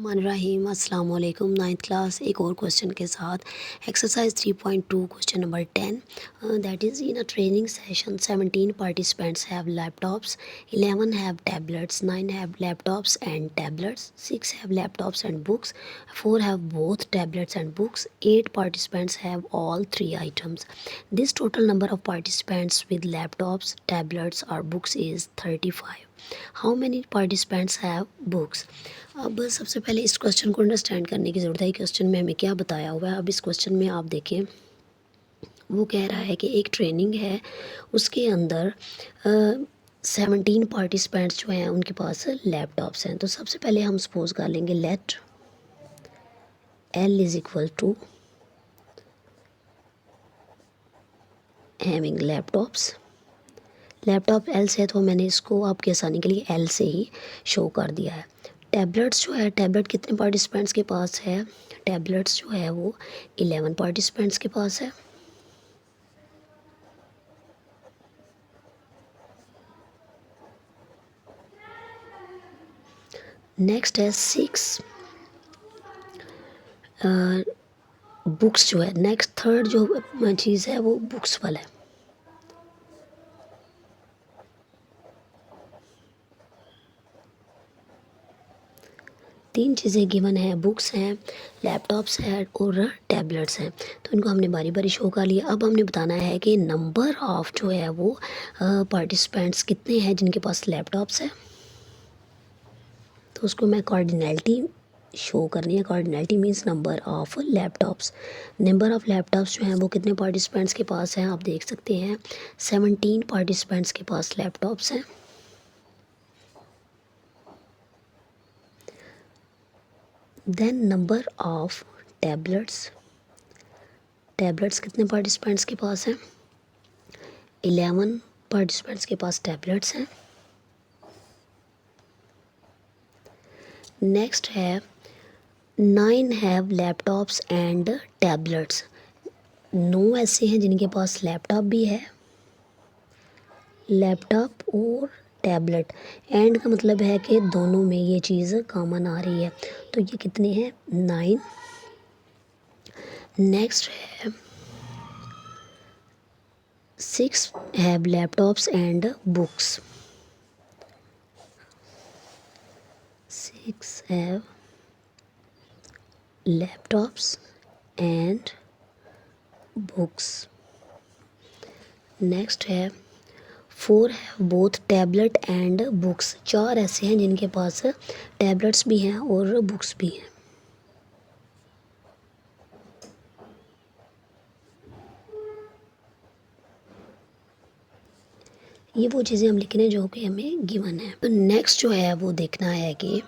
रहीम अस्सलाम वालेकुम। Ninth class एक और क्वेश्चन के साथ exercise 3.2 question number 10 that is in a training session 17 participants have laptops, 11 have tablets, 9 have laptops and tablets, 6 have laptops and books, 4 have both tablets and books, 8 participants have all three items. This total number of participants with laptops, tablets or books is 35. How many participants have books. अब सबसे पहले इस question को understand करने की ज़रूरत है। Question में हमें क्या बताया हुआ है। अब इस क्वेश्चन में आप देखें, वो कह रहा है कि एक ट्रेनिंग है, उसके अंदर 17 पार्टिसिपेंट्स जो हैं उनके पास लैपटॉप्स हैं। तो सबसे पहले हम सपोज कर लेंगे let L is equal to having laptops. Laptop L से है तो मैंने इसको आपकी आसानी के लिए एल से ही शो कर दिया है। टैबलेट्स जो है, टैबलेट कितने पार्टिसिपेंट्स के पास है? टैबलेट्स जो है वो 11 पार्टिसिपेंट्स के पास है। नेक्स्ट है 6 बुक्स जो है। नेक्स्ट थर्ड जो चीज़ है वो बुक्स वाला है। तीन चीज़ें गिवन हैं, बुक्स हैं, लैपटॉप्स हैं और टैबलेट्स हैं। तो इनको हमने बारी बारी शो कर लिया। अब हमने बताना है कि नंबर ऑफ जो है वो पार्टिसिपेंट्स कितने हैं जिनके पास लैपटॉप्स है। तो उसको मैं कार्डिनैलिटी शो करनी है। Cardinality means number of laptops. Number of laptops जो हैं वो कितने पार्टिसिपेंट्स के पास हैं, आप देख सकते हैं 17 पार्टिसिपेंट्स के पास लैपटॉप्स हैं। Then number of tablets, tablets कितने पार्टिसिपेंट्स के पास हैं? 11 पार्टिसिपेंट्स के पास टैबलेट्स हैं। नेक्स्ट है 9 हैव लैपटॉप्स एंड टैबलेट्स। 9 ऐसे हैं जिनके पास लैपटॉप भी है, लैपटॉप और टैबलेट। एंड का मतलब है कि दोनों में ये चीज़ कॉमन आ रही है। तो ये कितने हैं? 9। नेक्स्ट है 6 have laptops and books. 6 have laptops and books. Next है 4 have both tablet and books। 4 ऐसे हैं जिनके पास टैबलेट्स भी हैं और बुक्स भी हैं। ये वो चीज़ें हम लिख रहे हैं जो कि हमें गिवन है। तो नेक्स्ट जो है वो देखना है कि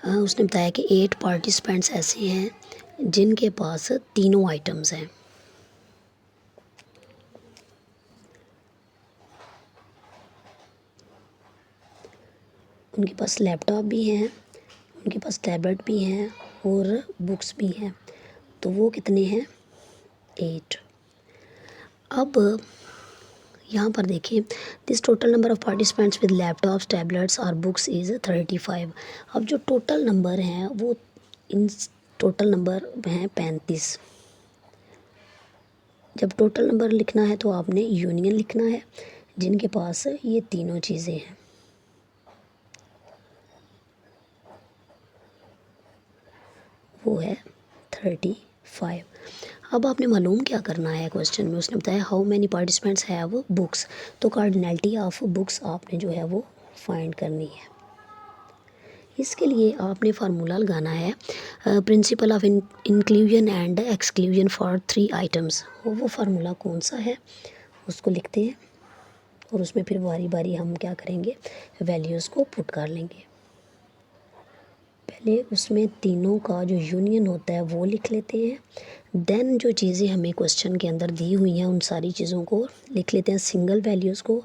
उसने बताया कि 8 पार्टिसिपेंट्स ऐसे हैं जिनके पास तीनों आइटम्स हैं। उनके पास लैपटॉप भी हैं, उनके पास टैबलेट भी हैं और बुक्स भी हैं। तो वो कितने हैं? 8। अब यहाँ पर देखें, this total number of participants with laptops, tablets और बुक्स इज़ 35। अब जो टोटल नंबर हैं वो इन टोटल नंबर हैं 35। जब टोटल नंबर लिखना है तो आपने यूनियन लिखना है जिनके पास ये तीनों चीज़ें हैं। वो है 35। अब आपने मालूम क्या करना है क्वेश्चन में, उसने बताया how many participants have books. तो कार्डिनैलिटी ऑफ बुक्स आपने जो है वो फाइंड करनी है। इसके लिए आपने फार्मूला लगाना है principle of inclusion and exclusion for 3 items. वो फार्मूला कौन सा है उसको लिखते हैं और उसमें फिर बारी बारी हम क्या करेंगे, वैल्यूज़ को पुट कर लेंगे। पहले उसमें तीनों का जो यूनियन होता है वो लिख लेते हैं। देन जो चीज़ें हमें क्वेश्चन के अंदर दी हुई हैं उन सारी चीज़ों को लिख लेते हैं सिंगल वैल्यूज़ को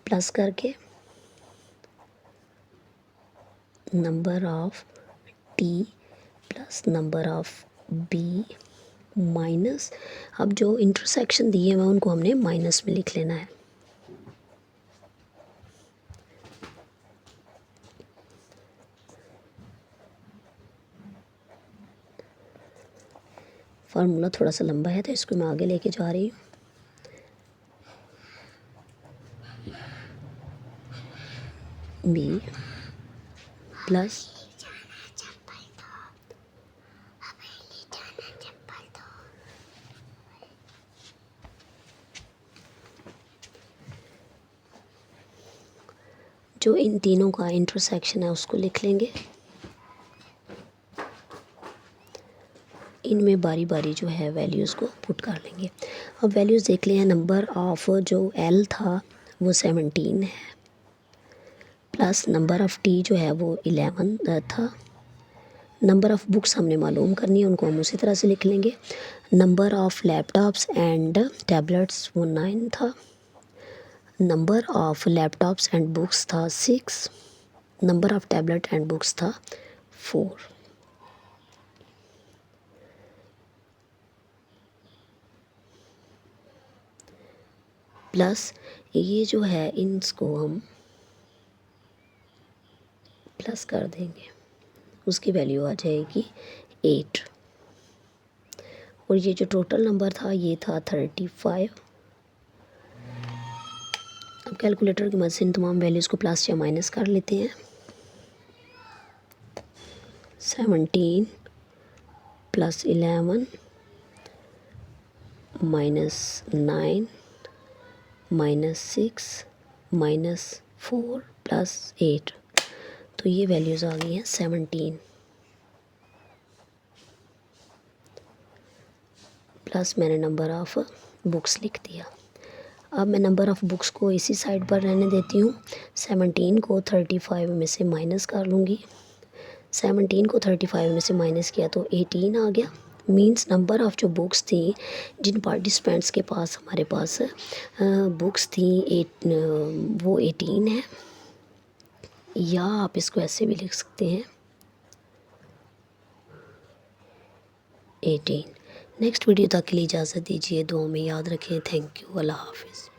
प्लस करके। Number of T plus number of B minus, अब जो इंटरसेक्शन दिए हुए हैं उनको हमने माइनस में लिख लेना है। फार्मूला थोड़ा सा लंबा है तो इसको मैं आगे लेके जा रही हूँ। बी प्लस जो इन तीनों का इंटरसेक्शन है उसको लिख लेंगे। इनमें बारी बारी जो है वैल्यूज़ को पुट कर लेंगे। अब वैल्यूज़ देख लें। नंबर ऑफ जो एल था वो 17 है, प्लस नंबर ऑफ़ टी जो है वो 11 था। नंबर ऑफ़ बुक्स हमने मालूम करनी है, उनको हम उसी तरह से लिख लेंगे। Number of laptops and tablets वो 9 था। Number of laptops and books था 6। Number of tablet and books था 4। प्लस ये जो है इनको हम प्लस कर देंगे, उसकी वैल्यू आ जाएगी 8। और ये जो टोटल नंबर था ये था 35। अब कैलकुलेटर की मदद से इन तमाम वैल्यूज़ को प्लस या माइनस कर लेते हैं। 17 plus 11 minus 9 minus 6 minus 4 plus 8, तो ये वैल्यूज़ आ गई हैं 17। प्लस मैंने नंबर ऑफ़ बुक्स लिख दिया। अब मैं नंबर ऑफ़ बुक्स को इसी साइड पर रहने देती हूँ। 17 को 35 में से माइनस कर लूँगी। 17 को 35 में से माइनस किया तो 18 आ गया। मींस नंबर ऑफ़ जो बुक्स थी जिन पार्टिसिपेंट्स के पास हमारे पास बुक्स थी वो 18 है, या आप इसको ऐसे भी लिख सकते हैं 18। नेक्स्ट वीडियो तक के लिए इजाज़त दीजिए। दुआ में याद रखें। Thank you. अल्लाह हाफिज़।